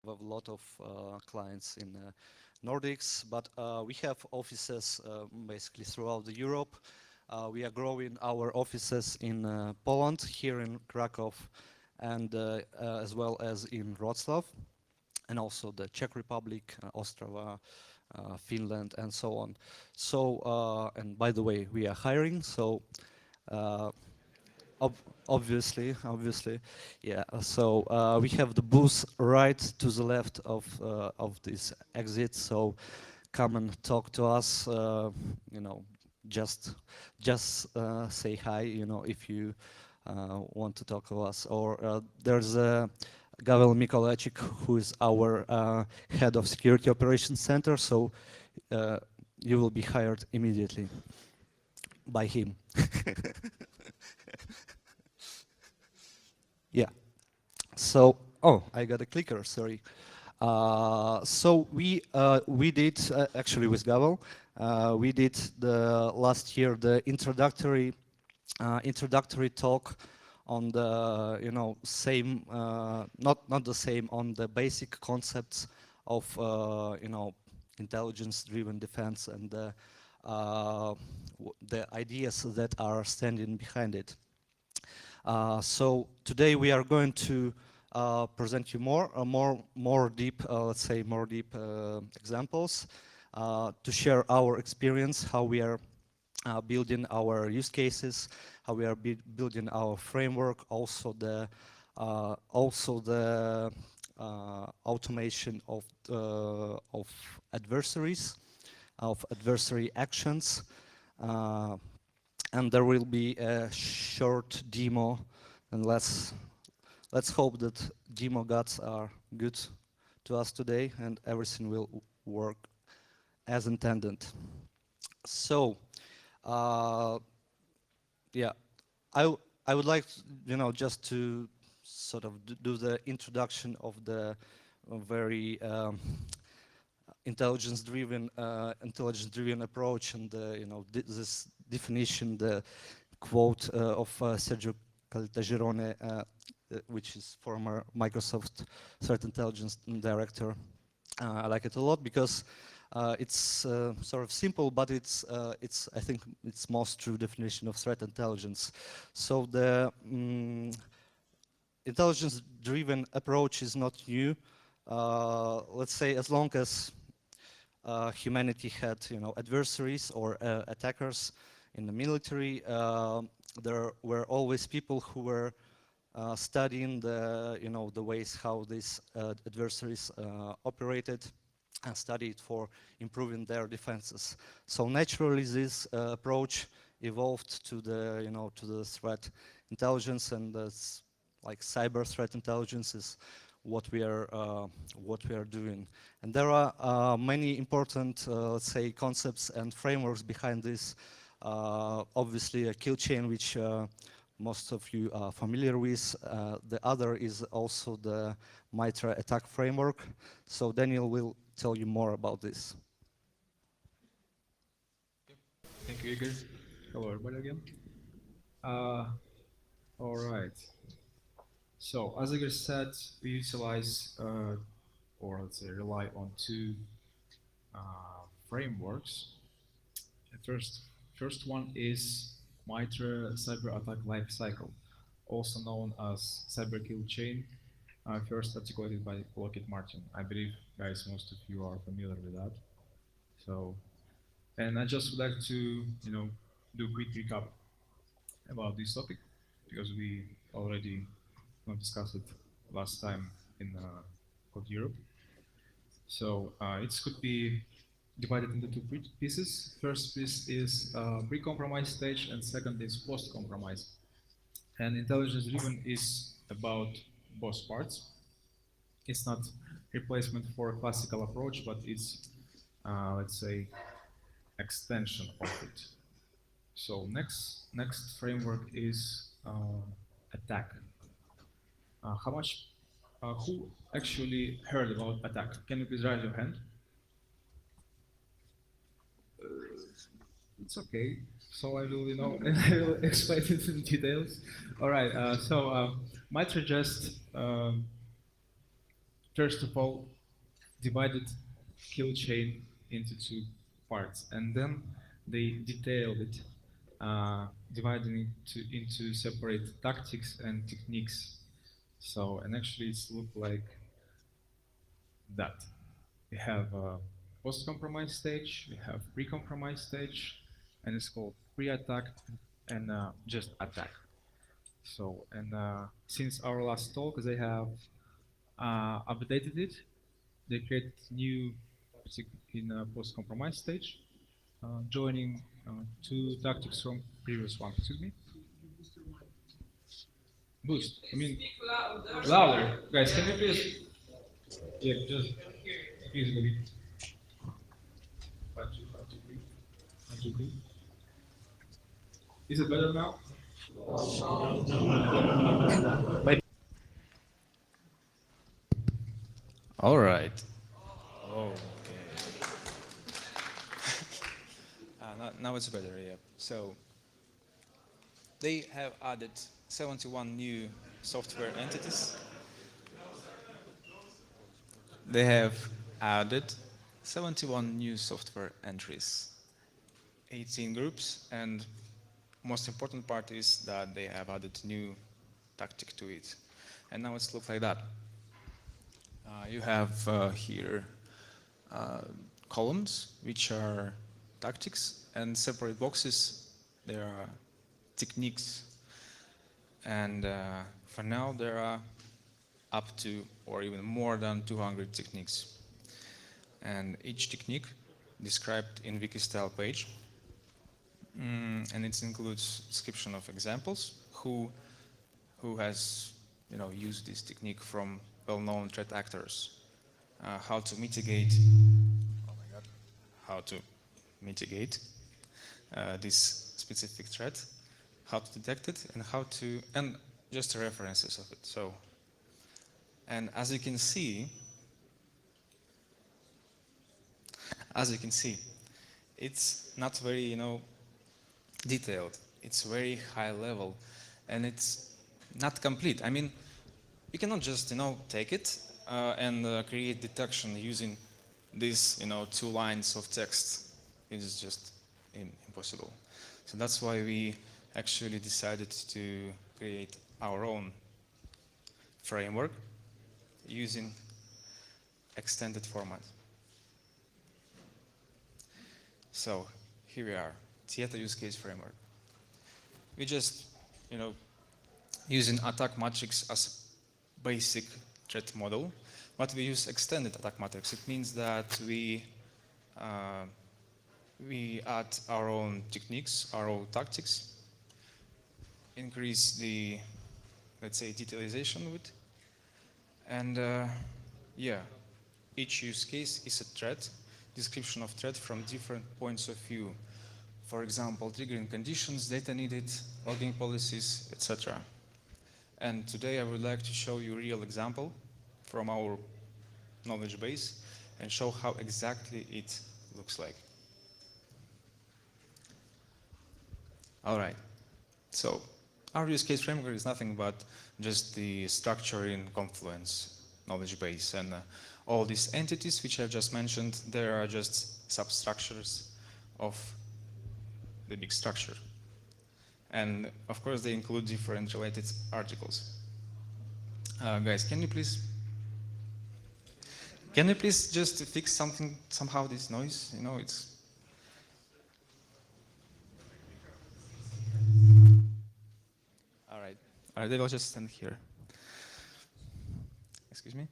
have a lot of clients in Nordics, but we have offices basically throughout Europe. We are growing our offices in Poland, here in Krakow, and as well as in Wrocław, and also the Czech Republic, Ostrava, Finland, and so on. So, and by the way, we are hiring, so uh, obviously, yeah. So we have the booth right to the left of this exit. So come and talk to us. You know, just say hi. You know, if you want to talk to us. Or there's Gavel Mikolajczyk, who is our head of security operations center. So you will be hired immediately by him. Yeah. So, oh, I got a clicker. Sorry. So we did actually with Gavel, we did the last year the introductory talk on the same not the same on the basic concepts of intelligence-driven defense and the ideas that are standing behind it. So today we are going to present you more deep, let's say more deep examples to share our experience, how we are building our use cases, how we are building our framework, also the automation of adversaries, of adversary actions. And there will be a short demo, and let's hope that demo gods are good to us today and everything will work as intended. So, yeah, I would like just to sort of do the introduction of the very intelligence-driven approach, and this definition, the quote of Sergio Caltagirone, which is former Microsoft Threat Intelligence Director. I like it a lot because it's sort of simple, but it's I think it's most true definition of threat intelligence. So the intelligence-driven approach is not new. Let's say as long as humanity had adversaries or attackers in the military, there were always people who were studying the ways how these adversaries operated and studied for improving their defenses. So naturally this approach evolved to the to the threat intelligence, and like cyber threat intelligence is what we are doing. And there are many important let's say concepts and frameworks behind this. Obviously a kill chain, which most of you are familiar with. The other is also the MITRE attack framework. So Daniil will tell you more about this. Thank you, Igor. Hello, everybody again. All right. So, as Igor said, we utilize, or let's say rely on two frameworks. The first one is MITRE Cyber Attack Lifecycle, also known as Cyber Kill Chain, first articulated by Lockheed Martin. I believe, guys, most of you are familiar with that. So, and I just would like to, do a quick recap about this topic, because we already discussed it last time in Code Europe. So it could be divided into two pieces. First piece is pre-compromise stage, and second is post-compromise. And intelligence-driven is about both parts. It's not replacement for a classical approach, but it's, let's say, extension of it. So next framework is attack. Who actually heard about attack? Can you please raise your hand? It's okay. So I will, I will explain it in details. All right. So MITRE just first of all, divided kill chain into two parts, and then they detailed it, dividing it into separate tactics and techniques. So, and actually it's looked like that. We have a post-compromise stage, we have pre-compromise stage, and it's called pre-attack and just attack. So, and since our last talk, they have updated it. They created new in a post-compromise stage, joining two tactics from previous one. Excuse me. Boost. I mean, louder, guys. Can you please? Yeah, just easily. 1, 2, 3. 1, 2, 3. Is it better now? All right. Okay. Now it's better, yeah. So they have added 71 new software entities. They have added 71 new software entries, 18 groups, and most important part is that they have added new tactic to it. And now it's look like that. You have here columns, which are tactics, and separate boxes, there are techniques. And for now, there are up to, or even more than 200 techniques. And each technique described in wiki style page. And it includes description of examples, who has used this technique from well-known threat actors, how to mitigate, how to mitigate this specific threat, how to detect it, and just references of it. So, and as you can see, it's not very detailed. It's very high level, and it's not complete. I mean, you cannot just take it and create detection using these 2 lines of text. It is just impossible. So that's why we actually decided to create our own framework using extended format. So here we are, Tieto use case framework. We just, using attack matrix as basic threat model, but we use extended attack matrix. It means that we add our own techniques, our own tactics, increase the, let's say, detailization with, and yeah, each use case is a threat, description of threat from different points of view. For example, triggering conditions, data needed, logging policies, etc. And today I would like to show you a real example from our knowledge base and show how exactly it looks like. All right. So our use case framework is nothing but just the structure in Confluence knowledge base, and all these entities which I've just mentioned, they are just substructures of the big structure. And of course they include different related articles. Guys, can you please just fix something, somehow, this noise? It's... All right, they will just stand here. Excuse me?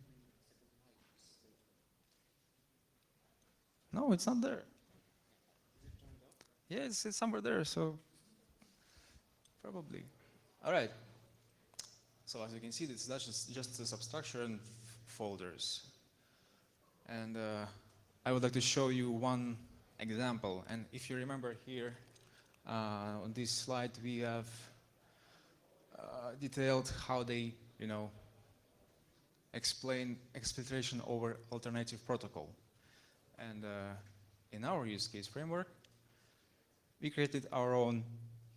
No, it's not there. Yeah, it's somewhere there, so probably. All right. So as you can see, that's just a substructure and folders. And I would like to show you one example. And if you remember here, on this slide, we have detailed how they, explain exfiltration over alternative protocol. And in our use case framework, we created our own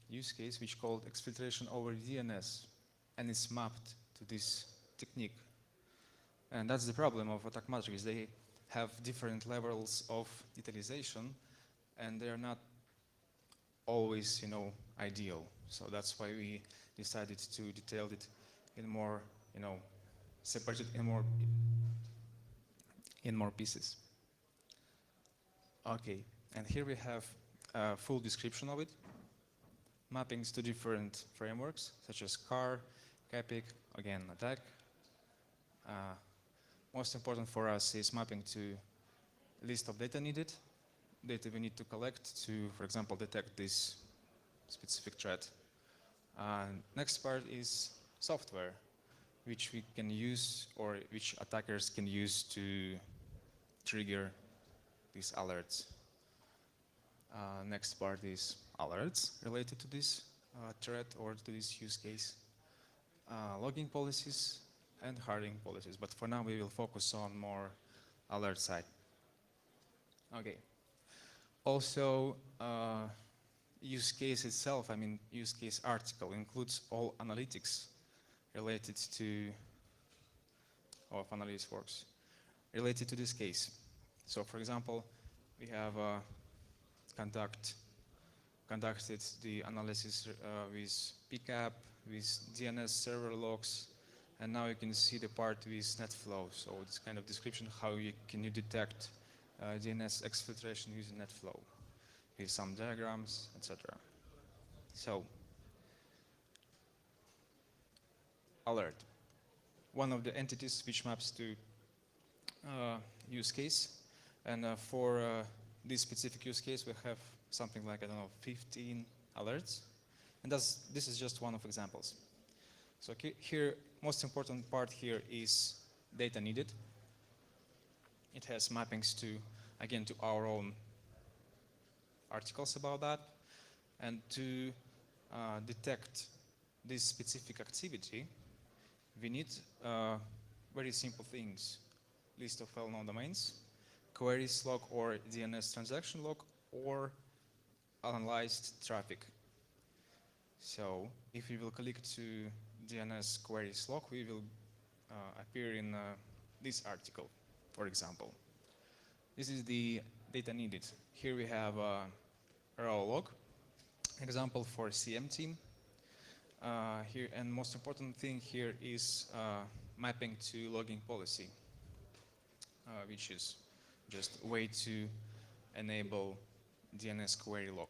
use case which called exfiltration over DNS, and it's mapped to this technique. And that's the problem of attack matrix. They have different levels of detailization, and they're not always, ideal. So that's why we decided to detail it in more, separated in more pieces. Okay, and here we have a full description of it. Mappings to different frameworks, such as CAR, CAPIC, again, attack. Most important for us is mapping to list of data needed, data we need to collect to, for example, detect this specific threat. Next part is software, which we can use or which attackers can use to trigger these alerts. Next part is alerts related to this threat or to this use case. Logging policies and hardening policies, but for now we will focus on more alert side. Okay. Also, use case itself, use case article includes all analytics related to, of analytics works, related to this case. So for example, we have conducted the analysis with PCAP, with DNS server logs, and now you can see the part with NetFlow. So this kind of description, how can you detect DNS exfiltration using NetFlow, with some diagrams, etc. So, alert. One of the entities which maps to use case, and for this specific use case, we have something like, 15 alerts, and this is just one of examples. So here, most important part here is data needed. It has mappings to, again, to our own articles about that, and to detect this specific activity, we need very simple things: list of well-known domains, queries log or DNS transaction log, or analyzed traffic. So if we will click to DNS queries log, we will appear in this article, for example. This is the data needed. Here we have a raw log, example for CM team. Here, and most important thing here is mapping to logging policy, which is just a way to enable DNS query log.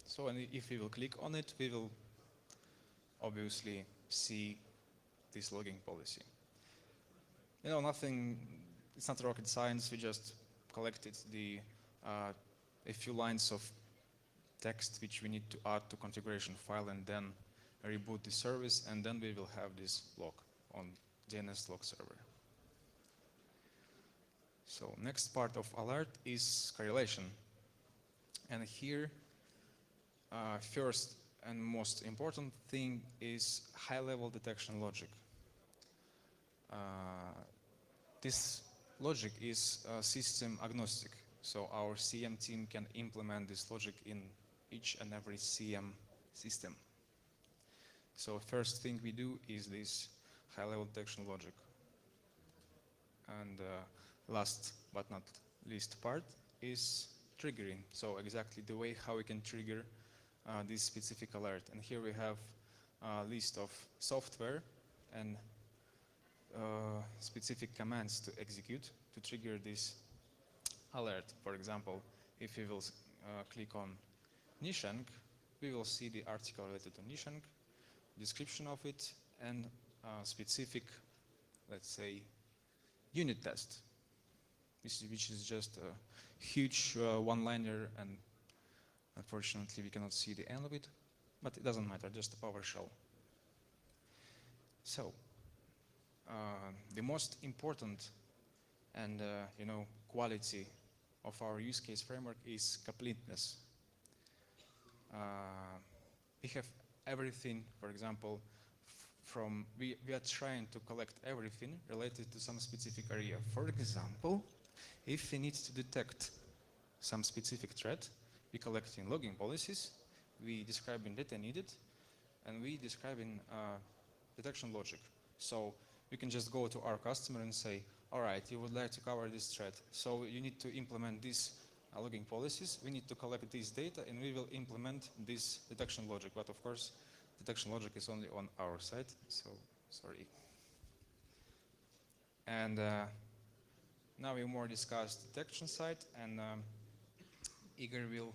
So, and if we will click on it, we will obviously see this logging policy. Nothing, it's not rocket science. We just collected a few lines of text which we need to add to configuration file, and then reboot the service, and then we will have this log on DNS log server. So next part of alert is correlation. And here, first and most important thing is high-level detection logic. This logic is system agnostic, so our CM team can implement this logic in each and every CM system. So first thing we do is this high-level detection logic. And last but not least part is triggering. So exactly the way how we can trigger this specific alert. And here we have a list of software and specific commands to execute to trigger this alert. For example, if we will click on Nishank, we will see the article related to Nishank, description of it, and specific, let's say, unit test, which is just a huge one-liner, and unfortunately we cannot see the end of it, but it doesn't matter, just a PowerShell. So, the most important and quality of our use case framework is completeness. We have everything, for example, we are trying to collect everything related to some specific area. For example, if we need to detect some specific threat, we collect in logging policies, we describe in data needed, and we describe in detection logic. So we can just go to our customer and say, all right, you would like to cover this threat, so you need to implement these logging policies, we need to collect this data, and we will implement this detection logic. But of course, detection logic is only on our side, so sorry. And now we more discuss detection side, and Igor will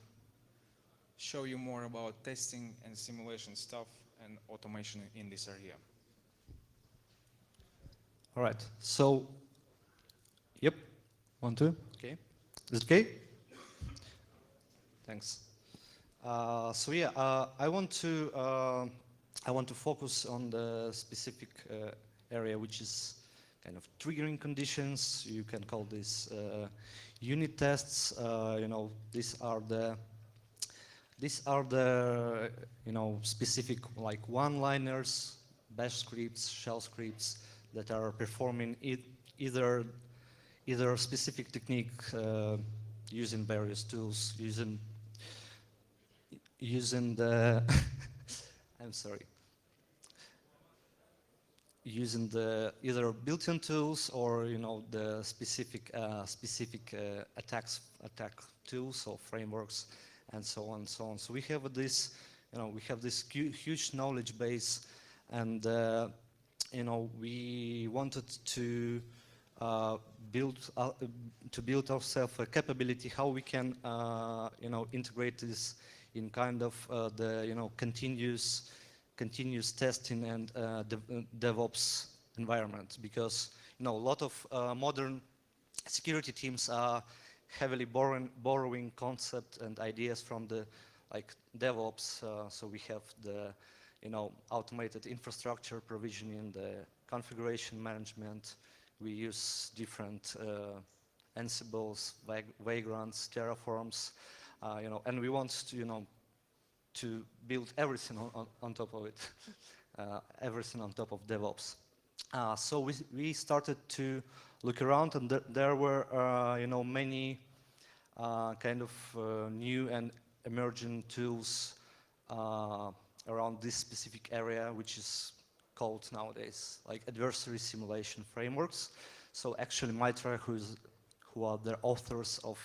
show you more about testing and simulation stuff and automation in this area. All right. So, yep. 1, 2. Okay. Is it okay? Thanks. So yeah, I want to focus on the specific area, which is kind of triggering conditions. You can call this unit tests. You know, these are the you know, specific like one-liners, bash scripts, shell scripts that are performing either a specific technique using various tools, using the I'm sorry, using the either built-in tools or, you know, the specific attack tools or frameworks, and so on and so on. So we have this, you know, we have this huge knowledge base, and you know, we wanted to build ourselves a capability how we can you know, integrate this in kind of the, you know, continuous testing and DevOps environment, because, you know, a lot of modern security teams are heavily borrowing concept and ideas from the like DevOps. So we have the, you know, automated infrastructure provisioning, the configuration management. We use different Ansibles, Vagrants, Terraforms, you know, and we want to, you know, to build everything on top of it, everything on top of DevOps. So we started to look around, and there were, you know, many kind of new and emerging tools around this specific area, which is called nowadays like adversary simulation frameworks. So actually MITRE, who are the authors of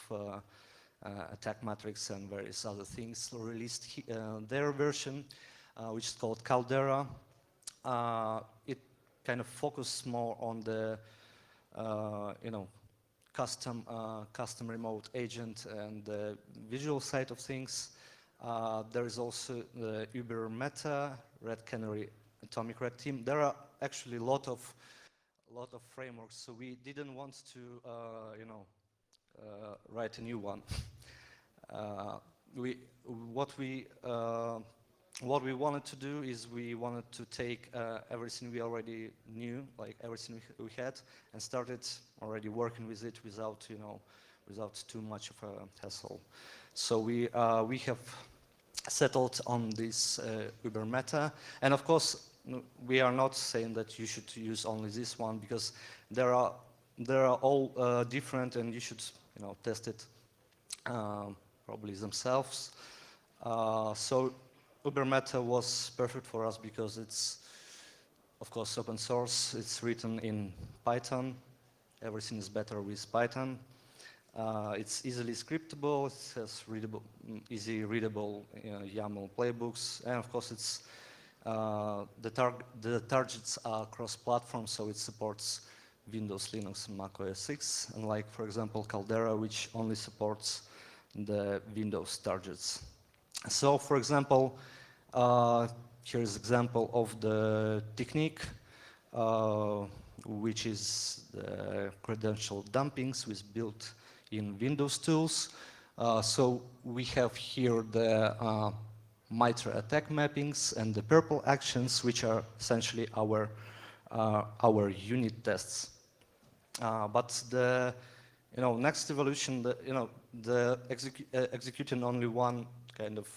Attack Matrix and various other things, released their version, which is called Caldera. It kind of focused more on the you know, custom remote agent and the visual side of things. There is also the Uber METTA, Red Canary, Atomic Red Team. There are actually a lot of frameworks, so we didn't want to you know, write a new one. What we wanted to do is we wanted to take everything we already knew, like everything we had, and started already working with it without, you know, without too much of a hassle. So we have settled on this Uber METTA, and of course we are not saying that you should use only this one, because there are all different, and you should, you know, test it probably themselves. So Uber METTA was perfect for us because it's, of course, open source. It's written in Python. Everything is better with Python. It's easily scriptable. It has easy readable YAML playbooks, and of course, it's the targets are cross-platform, so it supports Windows, Linux, and Mac OS X, unlike, for example, Caldera, which only supports the Windows targets. So, for example, here is an example of the technique, which is the credential dumpings with built-in Windows tools. So we have here the MITRE attack mappings and the purple actions, which are essentially our unit tests. But the next evolution, executing only one kind of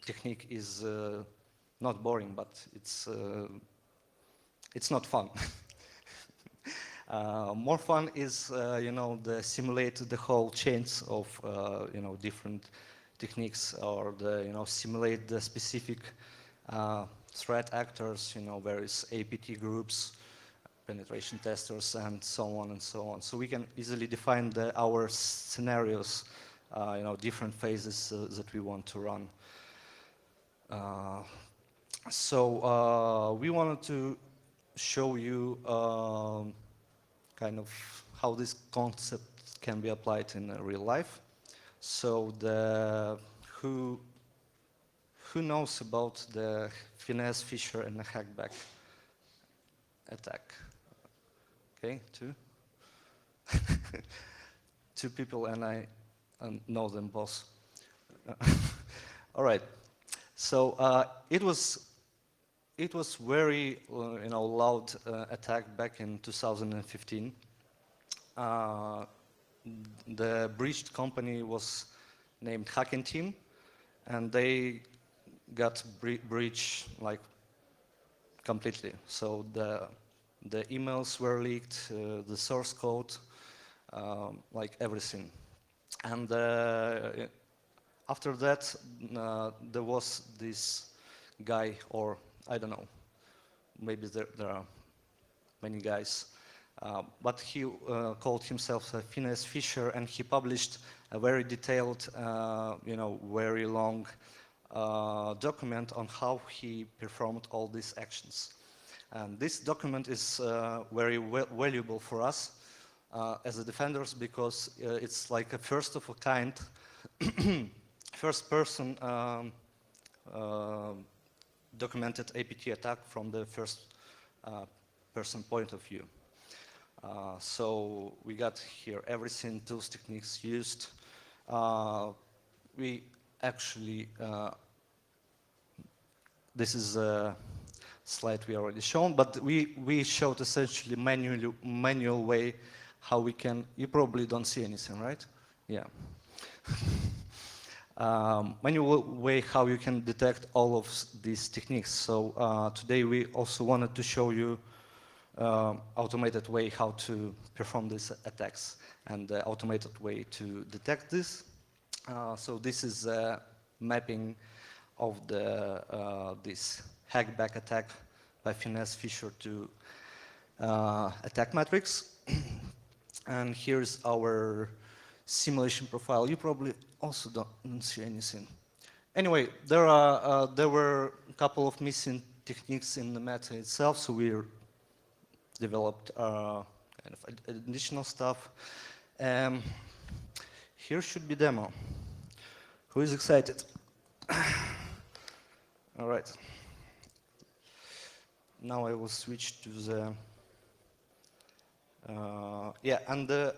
technique is not boring, but it's not fun. More fun is simulate the whole chains of different techniques, or simulate the specific threat actors, various APT groups, penetration testers, and so on and so on. So we can easily define our scenarios, different phases that we want to run. So we wanted to show you kind of how this concept can be applied in real life. So who knows about the finesse, Fisher, and the HackBack attack? Okay, two. Two people, and I know them both. All right. So it was very loud attack back in 2015. The breached company was named Hacking Team, and they got breached like completely. So the emails were leaked, the source code, like everything. And after that, there was this guy, or I don't know, maybe there are many guys, but he called himself Phineas Fisher, and he published a very detailed, very long document on how he performed all these actions. And this document is very valuable for us as a defenders, because it's like a first of a kind, first person documented APT attack from the first person point of view. So we got here everything, tools, techniques used. We actually, this is a slide we already shown, but we showed essentially manual way how we can, you probably don't see anything, right? Yeah. Manual way how you can detect all of these techniques. So today we also wanted to show you automated way how to perform these attacks, and the automated way to detect this. So this is a mapping of this HackBack attack by Phineas Fisher to attack matrix. And here's our simulation profile. You probably also don't see anything. Anyway, there were a couple of missing techniques in the METTA itself, so we developed kind of additional stuff. Here should be demo. Who is excited? All right. Now I will switch to the and the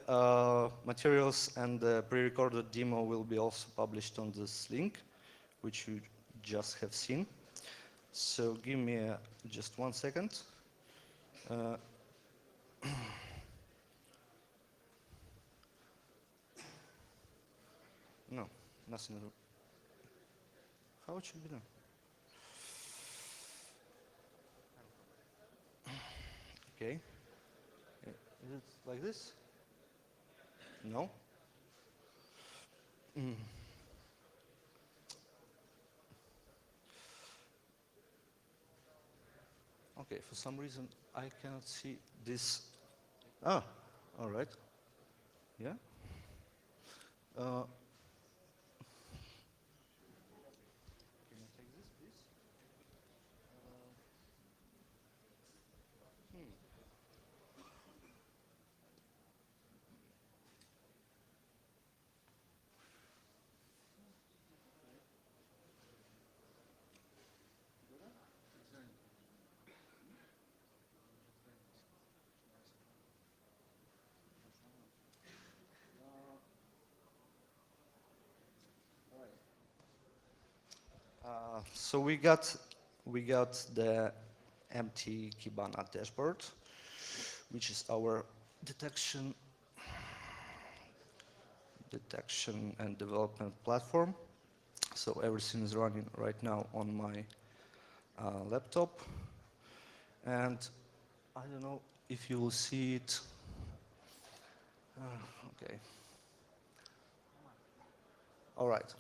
materials and the pre-recorded demo will be also published on this link, which you just have seen. So give me just 1 second. No, nothing. How it should be done? Okay. Is it like this? No? Okay, for some reason I cannot see this. Ah, all right. Yeah? Can you take this, please? So we got the empty Kibana dashboard, which is our detection and development platform. So everything is running right now on my laptop, and I don't know if you will see it. Okay. All right.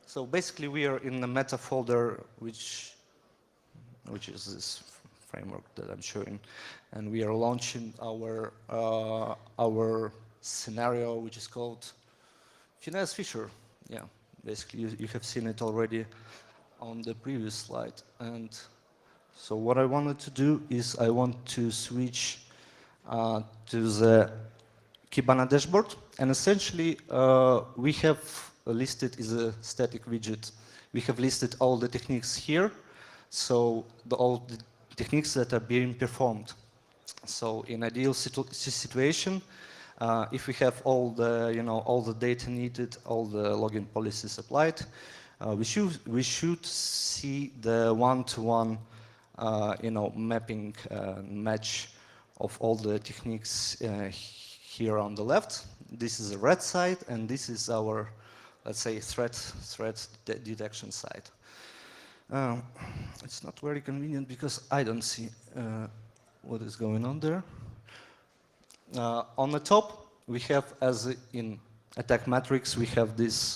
So basically we are in the METTA folder, which which is this framework that I'm showing. And we are launching our scenario, which is called Finesse Fisher. Yeah, basically you have seen it already on the previous slide. And so what I wanted to do is I want to switch to the Kibana dashboard. And essentially, we have listed is a static widget. We have listed all the techniques here. So all the techniques that are being performed. So in ideal situation, if we have all the data needed, all the login policies applied, we should see the one-to-one mapping match of all the techniques here on the left. This is the red side, and this is our, let's say, threat detection side. It's not very convenient because I don't see what is going on there. On the top, we have, as in attack matrix, we have this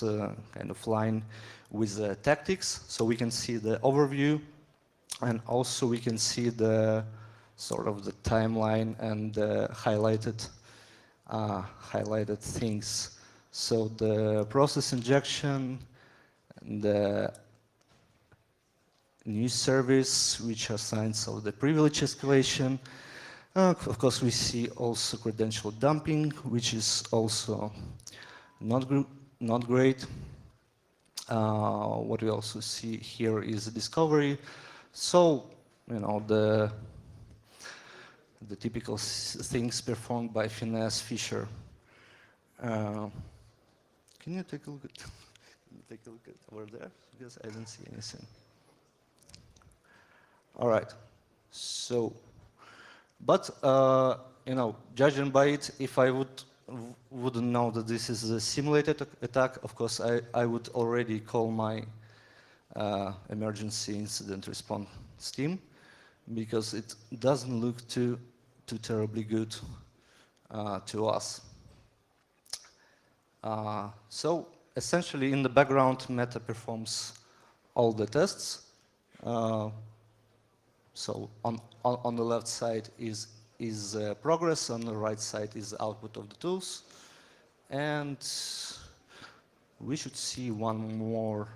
kind of line with the tactics, so we can see the overview, and also we can see the sort of the timeline and the highlighted things. So the process injection, and the new service, which are signs of the privilege escalation. Of course, we see also credential dumping, which is also not great. What we also see here is the discovery. So, the typical things performed by Finesse Fisher. Can you take a look at over there? Because I don't see anything. All right. So, but judging by it, if I wouldn't know that this is a simulated attack, of course, I would already call my emergency incident response team, because it doesn't look too terribly good to us. So essentially, in the background, METTA performs all the tests. So on the left side is progress, on the right side is the output of the tools, and we should see one more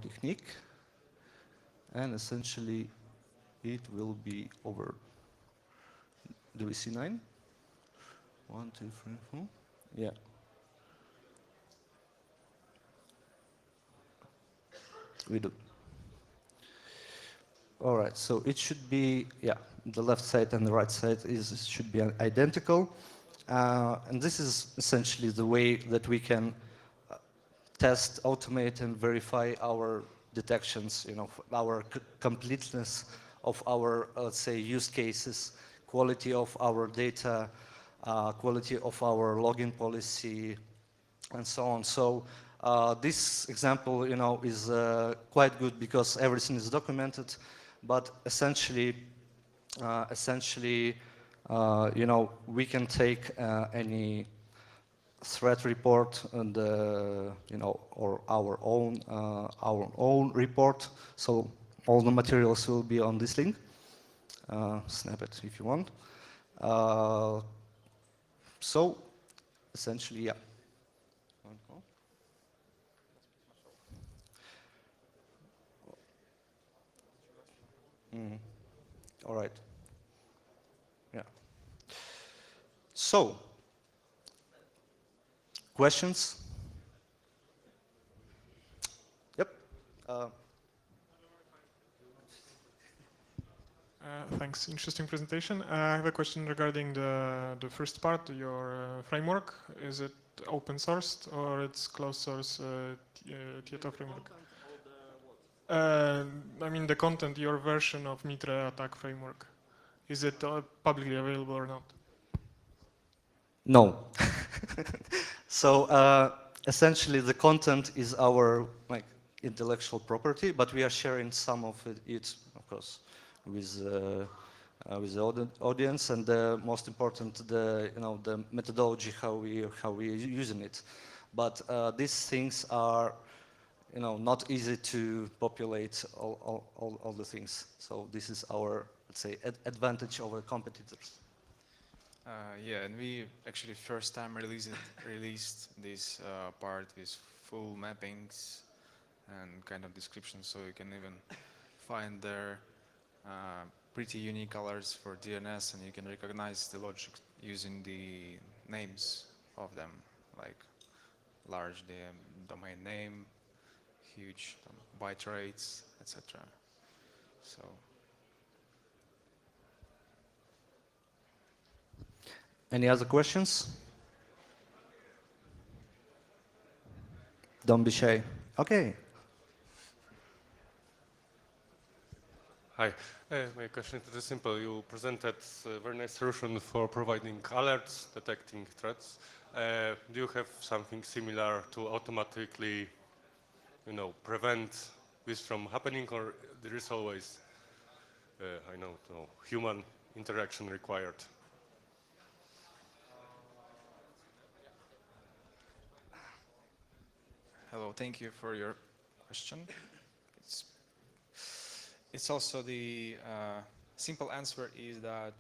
technique, and essentially it will be over. Do we see 9? 1, 2, 3, 4. Yeah. We do. All right, so it should be, the left side and the right side should be identical. And this is essentially the way that we can test, automate, and verify our detections, our completeness of our, let's say, use cases, quality of our data, quality of our login policy, and so on. So this example, is quite good because everything is documented. But essentially, we can take any threat report and or our own report. So all the materials will be on this link. Snap it if you want. So essentially, yeah. All right. Yeah. So, questions? Yep. Thanks. Interesting presentation. I have a question regarding the first part, your framework. Is it open sourced or it's closed source Tieto framework? I mean the content, your version of MITRE attack framework. Is it publicly available or not? No. So essentially the content is our intellectual property, but we are sharing some of it of course, with the audience, and the most important, the methodology how we are using it. But these things are not easy to populate all the things. So this is our, let's say, advantage over competitors. Yeah, and we actually first time released this part with full mappings and kind of description, so you can even find their pretty unique colors for DNS, and you can recognize the logic using the names of them, like large domain name, huge byte rates, etc. So. Any other questions? Don't be shy. Okay. Hi. My question is very simple. You presented a very nice solution for providing alerts, detecting threats. Do you have something similar to automatically, prevent this from happening, or there is always, human interaction required? Hello, thank you for your question. It's also the simple answer is that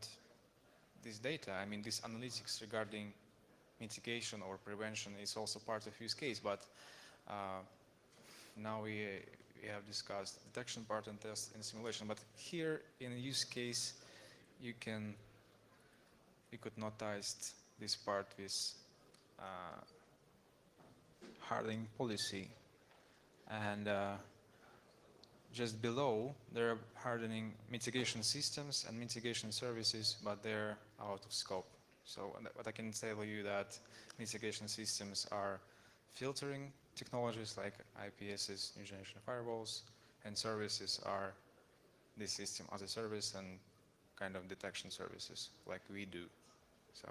this data, this analytics regarding mitigation or prevention is also part of use case, but now we have discussed detection part and test and simulation, but here in a use case you could notice this part with hardening policy, and just below there are hardening mitigation systems and mitigation services, but they're out of scope. So what I can tell you that mitigation systems are filtering technologies like IPSs, new generation firewalls, and services are the system as a service and kind of detection services like we do. So.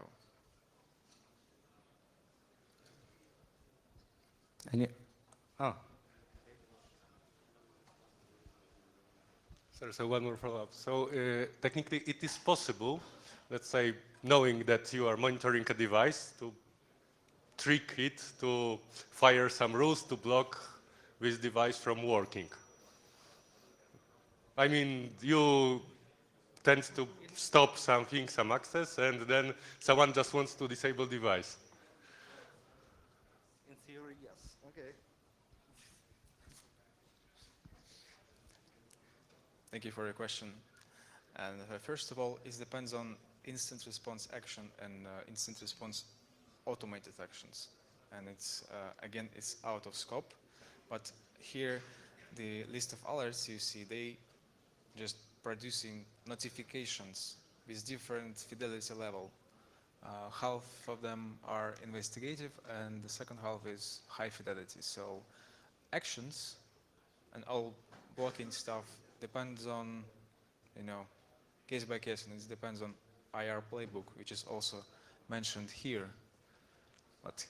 Any? Sorry, so one more follow-up. So technically it is possible, let's say, knowing that you are monitoring a device, to trick it to fire some rules to block this device from working. You tend to stop something, some access, and then someone just wants to disable device. In theory, yes. Okay. Thank you for your question. And first of all, it depends on instant response action and instant response automated actions. And it's, again, it's out of scope. But here, the list of alerts you see, they just producing notifications with different fidelity level. Half of them are investigative, and the second half is high fidelity. So actions and all blocking stuff depends on, case by case, and it depends on IR playbook, which is also mentioned here. But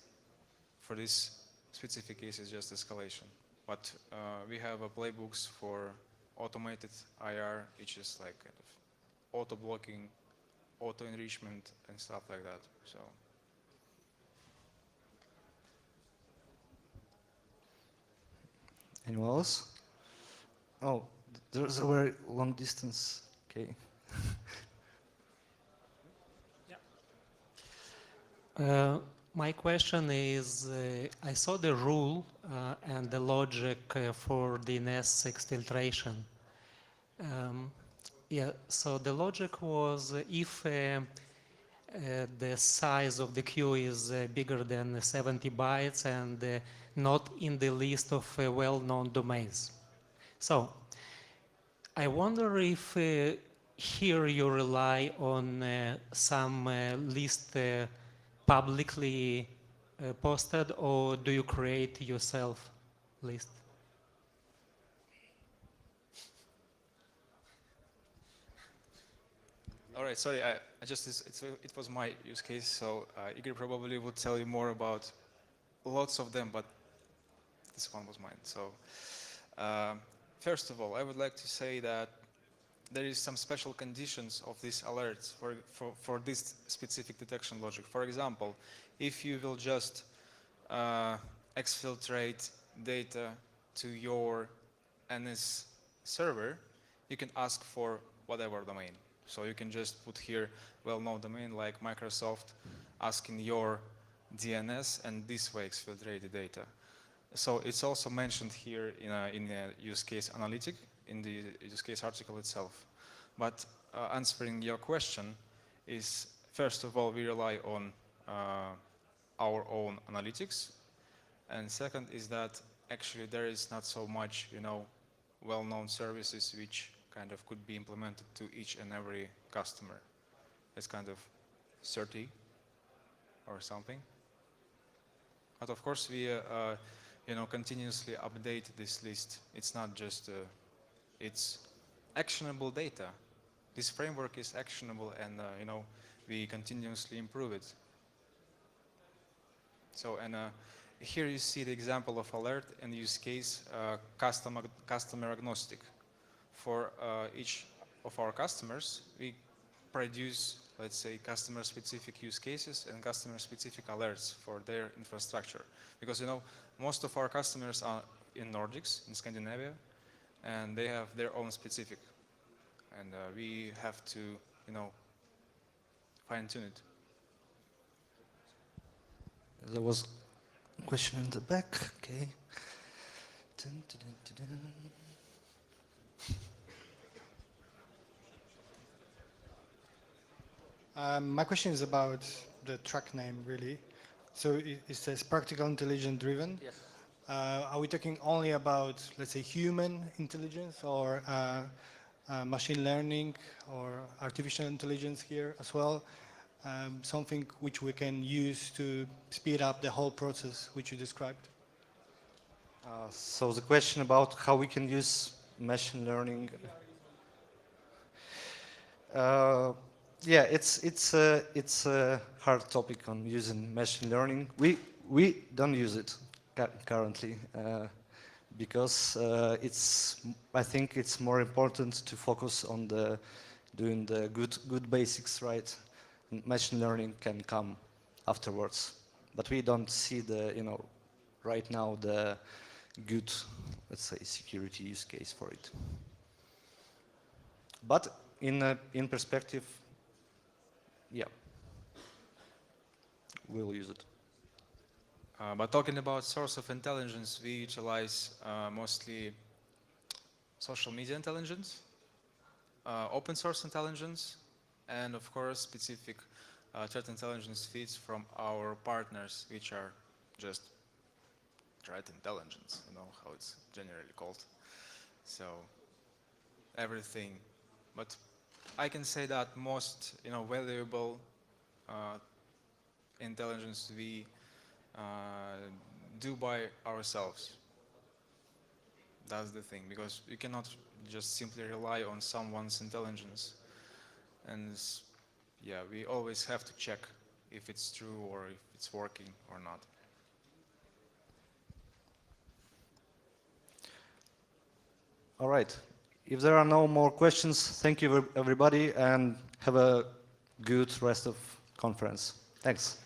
for this specific case, it's just escalation. But we have playbooks for automated IR, which is like kind of auto blocking, auto enrichment, and stuff like that. So. Anyone else? Oh, there's a very long distance. Okay. My question is, I saw the rule and the logic for DNS exfiltration. So the logic was if the size of the queue is bigger than 70 bytes and not in the list of well-known domains. So I wonder if here you rely on some list publicly posted, or do you create yourself list? All right, sorry, I just it was my use case, so Igor probably would tell you more about lots of them, but this one was mine. So first of all, I would like to say that there is some special conditions of these alerts for this specific detection logic. For example, if you will just exfiltrate data to your NS server, you can ask for whatever domain. So you can just put here well-known domain like Microsoft, asking your DNS, and this way exfiltrate the data. So it's also mentioned here in the use case analytic, in the use case article itself. But answering your question is, first of all, we rely on our own analytics. And second is that actually there is not so much, well-known services which kind of could be implemented to each and every customer. It's kind of 30 or something. But of course we continuously update this list. It's not just it's actionable data. This framework is actionable, and we continuously improve it. So, and here you see the example of alert and use case customer agnostic. For each of our customers, we produce, let's say, customer-specific use cases and customer-specific alerts for their infrastructure. Because most of our customers are in Nordics, in Scandinavia, and they have their own specific. And we have to, fine-tune it. There was a question in the back. Okay. Dun, dun, dun, dun, dun. My question is about the track name, really. So it says practical intelligence driven. Yes. Are we talking only about, let's say, human intelligence, or machine learning, or artificial intelligence here as well? Something which we can use to speed up the whole process which you described? So the question about how we can use machine learning. Yeah, it's a hard topic on using machine learning. We don't use it currently because I think it's more important to focus on doing the good basics right. Machine learning can come afterwards, but we don't see right now the good, let's say, security use case for it. But in perspective, yeah, we'll use it. But talking about source of intelligence, we utilize mostly social media intelligence, open source intelligence, and of course specific threat intelligence feeds from our partners, which are just threat intelligence, how it's generally called. So everything. But I can say that most valuable intelligence we do by ourselves. That's the thing, because you cannot just simply rely on someone's intelligence. And yeah, we always have to check if it's true or if it's working or not. All right. If there are no more questions, thank you everybody, and have a good rest of conference. Thanks.